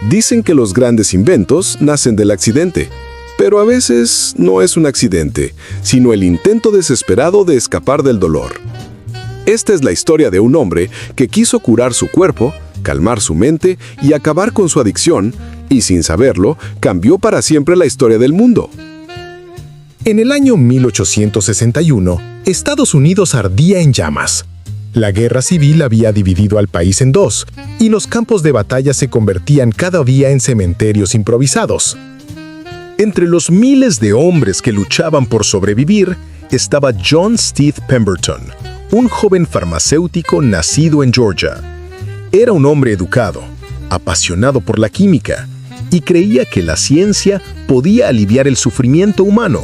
Dicen que los grandes inventos nacen del accidente, pero a veces no es un accidente, sino el intento desesperado de escapar del dolor. Esta es la historia de un hombre que quiso curar su cuerpo, calmar su mente y acabar con su adicción, y sin saberlo, cambió para siempre la historia del mundo. En el año 1861, Estados Unidos ardía en llamas. La guerra civil había dividido al país en dos, y los campos de batalla se convertían cada día en cementerios improvisados. Entre los miles de hombres que luchaban por sobrevivir, estaba John Steve Pemberton, un joven farmacéutico nacido en Georgia. Era un hombre educado, apasionado por la química, y creía que la ciencia podía aliviar el sufrimiento humano.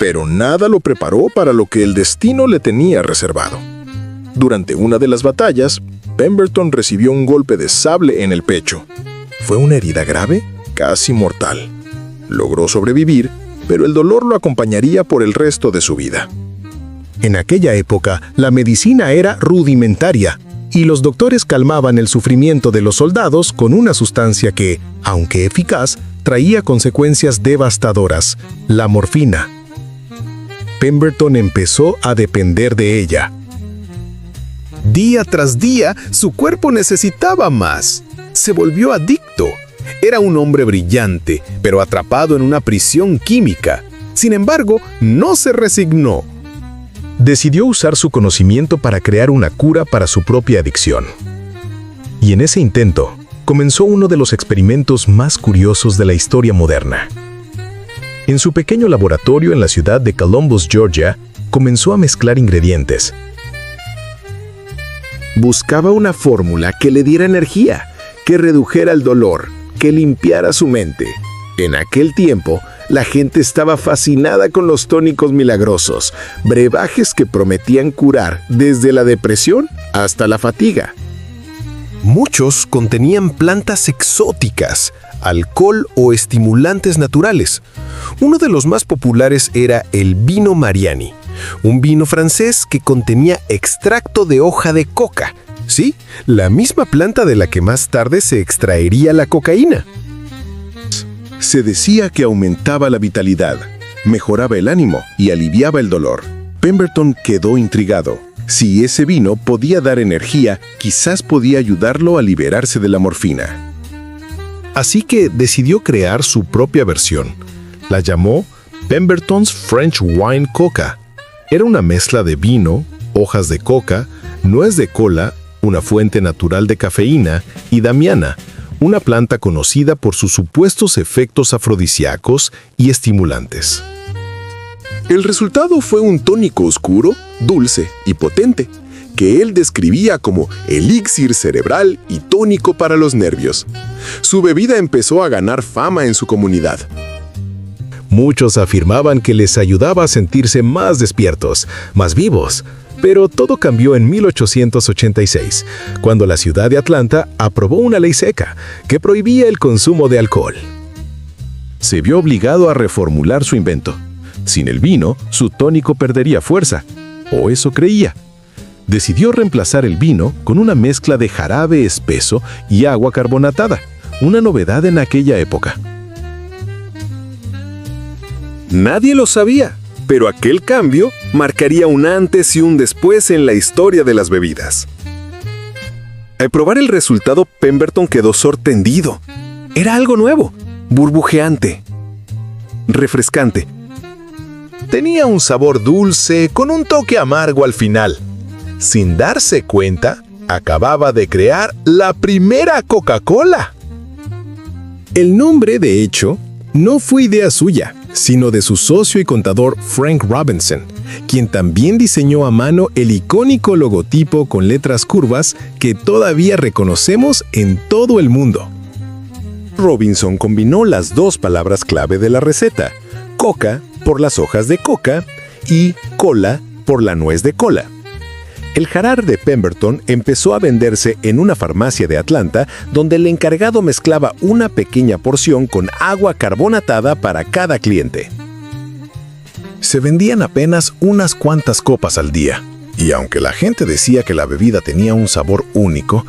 Pero nada lo preparó para lo que el destino le tenía reservado. Durante una de las batallas, Pemberton recibió un golpe de sable en el pecho. Fue una herida grave, casi mortal. Logró sobrevivir, pero el dolor lo acompañaría por el resto de su vida. En aquella época, la medicina era rudimentaria, y los doctores calmaban el sufrimiento de los soldados con una sustancia que, aunque eficaz, traía consecuencias devastadoras: la morfina. Pemberton empezó a depender de ella. Día tras día, su cuerpo necesitaba más. Se volvió adicto. Era un hombre brillante, pero atrapado en una prisión química. Sin embargo, no se resignó. Decidió usar su conocimiento para crear una cura para su propia adicción. Y en ese intento, comenzó uno de los experimentos más curiosos de la historia moderna. En su pequeño laboratorio en la ciudad de Columbus, Georgia, comenzó a mezclar ingredientes. Buscaba una fórmula que le diera energía, que redujera el dolor, que limpiara su mente. En aquel tiempo, la gente estaba fascinada con los tónicos milagrosos, brebajes que prometían curar desde la depresión hasta la fatiga. Muchos contenían plantas exóticas, alcohol o estimulantes naturales. Uno de los más populares era el vino Mariani, un vino francés que contenía extracto de hoja de coca. Sí, la misma planta de la que más tarde se extraería la cocaína. Se decía que aumentaba la vitalidad, mejoraba el ánimo y aliviaba el dolor. Pemberton quedó intrigado. Si ese vino podía dar energía, quizás podía ayudarlo a liberarse de la morfina. Así que decidió crear su propia versión. La llamó Pemberton's French Wine Coca. Era una mezcla de vino, hojas de coca, nuez de cola, una fuente natural de cafeína, y damiana, una planta conocida por sus supuestos efectos afrodisíacos y estimulantes. El resultado fue un tónico oscuro, dulce y potente, que él describía como elixir cerebral y tónico para los nervios. Su bebida empezó a ganar fama en su comunidad. Muchos afirmaban que les ayudaba a sentirse más despiertos, más vivos. Pero todo cambió en 1886, cuando la ciudad de Atlanta aprobó una ley seca que prohibía el consumo de alcohol. Se vio obligado a reformular su invento. Sin el vino, su tónico perdería fuerza, o eso creía. Decidió reemplazar el vino con una mezcla de jarabe espeso y agua carbonatada, una novedad en aquella época. Nadie lo sabía, pero aquel cambio marcaría un antes y un después en la historia de las bebidas. Al probar el resultado, Pemberton quedó sorprendido. Era algo nuevo, burbujeante, refrescante. Tenía un sabor dulce con un toque amargo al final. Sin darse cuenta, acababa de crear la primera Coca-Cola. El nombre, de hecho, no fue idea suya, sino de su socio y contador Frank Robinson, quien también diseñó a mano el icónico logotipo con letras curvas que todavía reconocemos en todo el mundo. Robinson combinó las dos palabras clave de la receta: coca por las hojas de coca y cola por la nuez de cola. El jarabe de Pemberton empezó a venderse en una farmacia de Atlanta, donde el encargado mezclaba una pequeña porción con agua carbonatada para cada cliente. Se vendían apenas unas cuantas copas al día, y aunque la gente decía que la bebida tenía un sabor único,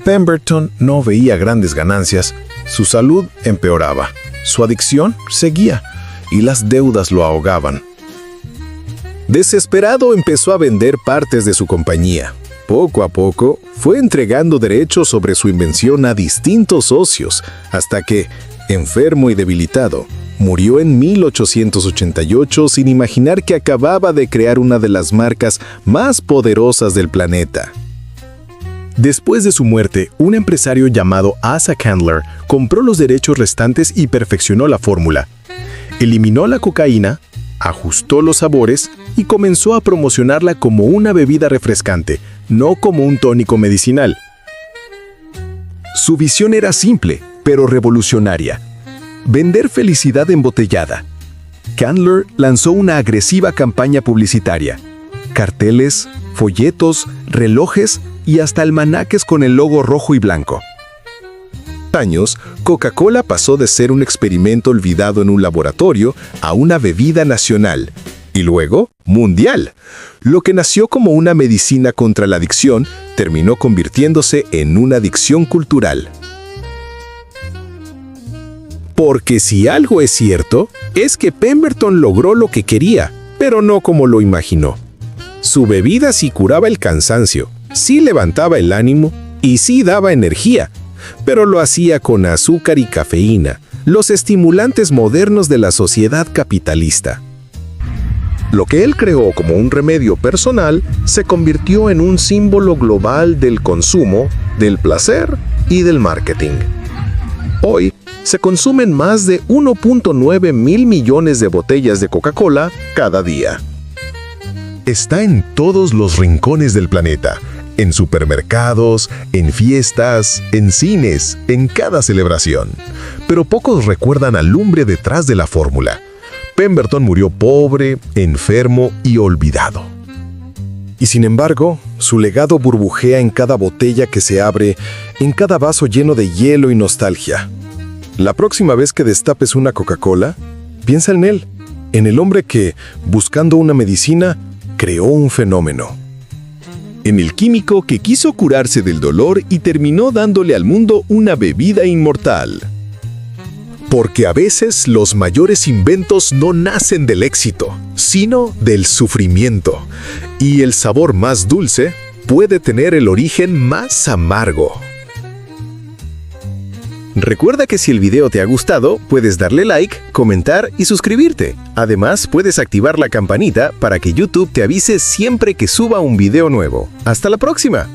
Pemberton no veía grandes ganancias, su salud empeoraba, su adicción seguía y las deudas lo ahogaban. Desesperado empezó a vender partes de su compañía. Poco a poco fue entregando derechos sobre su invención a distintos socios, hasta que, enfermo y debilitado, murió en 1888 sin imaginar que acababa de crear una de las marcas más poderosas del planeta. Después de su muerte, un empresario llamado Asa Candler compró los derechos restantes y perfeccionó la fórmula. Eliminó la cocaína, ajustó los sabores y comenzó a promocionarla como una bebida refrescante, no como un tónico medicinal. Su visión era simple, pero revolucionaria: vender felicidad embotellada. Candler lanzó una agresiva campaña publicitaria: carteles, folletos, relojes y hasta almanaques con el logo rojo y blanco. Años, Coca-Cola pasó de ser un experimento olvidado en un laboratorio a una bebida nacional y luego mundial. Lo que nació como una medicina contra la adicción terminó convirtiéndose en una adicción cultural. Porque si algo es cierto, es que Pemberton logró lo que quería, pero no como lo imaginó. Su bebida sí curaba el cansancio, sí levantaba el ánimo y sí daba energía, pero lo hacía con azúcar y cafeína, los estimulantes modernos de la sociedad capitalista. Lo que él creó como un remedio personal se convirtió en un símbolo global del consumo, del placer y del marketing. Hoy se consumen más de 1.9 mil millones de botellas de Coca-Cola cada día. Está en todos los rincones del planeta, en supermercados, en fiestas, en cines, en cada celebración. Pero pocos recuerdan al hombre detrás de la fórmula. Pemberton murió pobre, enfermo y olvidado. Y sin embargo, su legado burbujea en cada botella que se abre, en cada vaso lleno de hielo y nostalgia. La próxima vez que destapes una Coca-Cola, piensa en él, en el hombre que, buscando una medicina, creó un fenómeno. En el químico que quiso curarse del dolor y terminó dándole al mundo una bebida inmortal. Porque a veces los mayores inventos no nacen del éxito, sino del sufrimiento. Y el sabor más dulce puede tener el origen más amargo. Recuerda que si el video te ha gustado, puedes darle like, comentar y suscribirte. Además, puedes activar la campanita para que YouTube te avise siempre que suba un video nuevo. ¡Hasta la próxima!